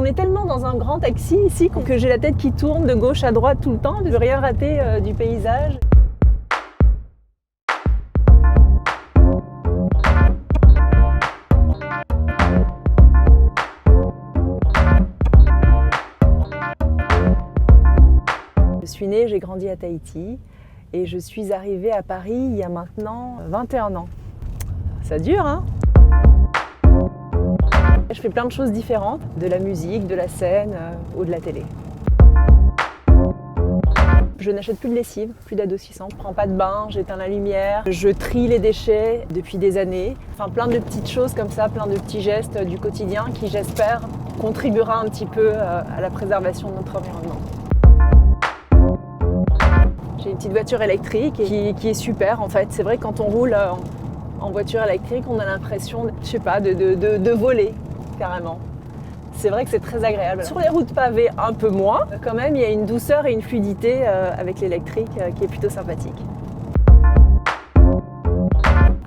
est tellement dans un grand taxi ici que j'ai la tête qui tourne de gauche à droite tout le temps. Je ne veux rien rater du paysage. Je suis née, j'ai grandi à Tahiti et je suis arrivée à Paris il y a maintenant 21 ans. Ça dure, hein? Je fais plein de choses différentes, de la musique, de la scène ou de la télé. Je n'achète plus de lessive, plus d'adoucissant, je ne prends pas de bain, j'éteins la lumière, je trie les déchets depuis des années. Enfin, plein de petites choses comme ça, plein de petits gestes du quotidien qui, j'espère, contribuera un petit peu à la préservation de notre environnement. J'ai une petite voiture électrique qui est super en fait. C'est vrai que quand on roule en voiture électrique, on a l'impression, je sais pas, de voler carrément. C'est vrai que c'est très agréable. Sur les routes pavées, un peu moins. Quand même, il y a une douceur et une fluidité avec l'électrique qui est plutôt sympathique.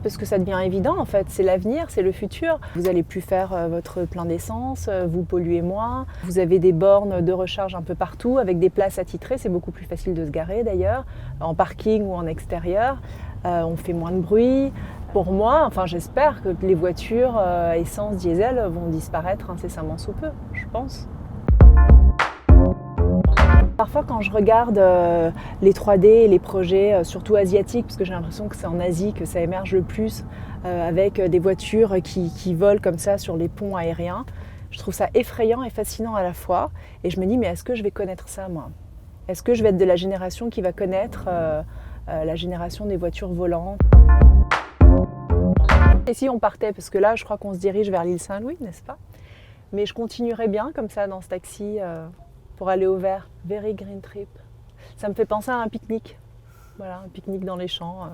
Parce que ça devient évident en fait, c'est l'avenir, c'est le futur. Vous n'allez plus faire votre plein d'essence, vous polluez moins. Vous avez des bornes de recharge un peu partout avec des places attitrées, c'est beaucoup plus facile de se garer d'ailleurs, en parking ou en extérieur. On fait moins de bruit. Pour moi, enfin j'espère que les voitures essence, diesel vont disparaître incessamment sous peu, je pense. Parfois quand je regarde les 3D et les projets, surtout asiatiques, parce que j'ai l'impression que c'est en Asie que ça émerge le plus, avec des voitures qui volent comme ça sur les ponts aériens, je trouve ça effrayant et fascinant à la fois. Et je me dis, mais est-ce que je vais connaître ça moi? Est-ce que je vais être de la génération qui va connaître la génération des voitures volantes? Et si on partait, parce que là je crois qu'on se dirige vers l'île Saint-Louis, n'est-ce pas? Mais je continuerais bien comme ça dans ce taxi pour aller au vert. Very green trip. Ça me fait penser à un pique-nique. Voilà, un pique-nique dans les champs.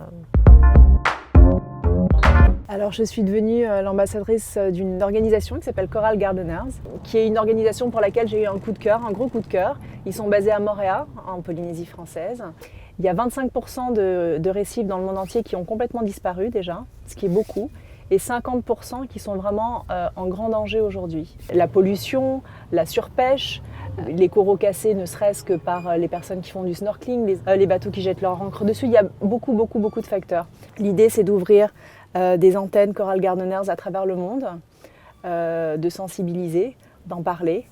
Alors je suis devenue l'ambassadrice d'une organisation qui s'appelle Coral Gardeners, qui est une organisation pour laquelle j'ai eu un coup de cœur, un gros coup de cœur. Ils sont basés à Moorea, en Polynésie française. Il y a 25% de récifs dans le monde entier qui ont complètement disparu déjà, ce qui est beaucoup, et 50% qui sont vraiment en grand danger aujourd'hui. La pollution, la surpêche, les coraux cassés ne serait-ce que par les personnes qui font du snorkeling, les bateaux qui jettent leur ancre dessus, il y a beaucoup de facteurs. L'idée c'est d'ouvrir des antennes Coral Gardeners à travers le monde, de sensibiliser, d'en parler.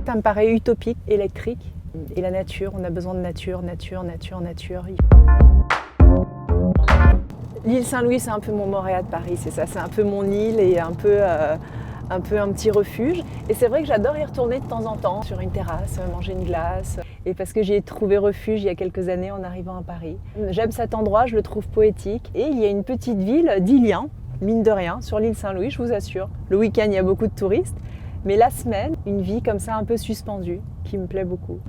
Ça me paraît utopique, électrique. Et la nature, on a besoin de nature. L'île Saint-Louis, c'est un peu mon Moorea de Paris, c'est ça, c'est un peu mon île et un peu un petit refuge. Et c'est vrai que j'adore y retourner de temps en temps, sur une terrasse, manger une glace. Et parce que j'y ai trouvé refuge il y a quelques années en arrivant à Paris. J'aime cet endroit, je le trouve poétique. Et il y a une petite ville d'Ilian, mine de rien, sur l'île Saint-Louis, je vous assure. Le week-end, il y a beaucoup de touristes. Mais la semaine, une vie comme ça un peu suspendue, qui me plaît beaucoup.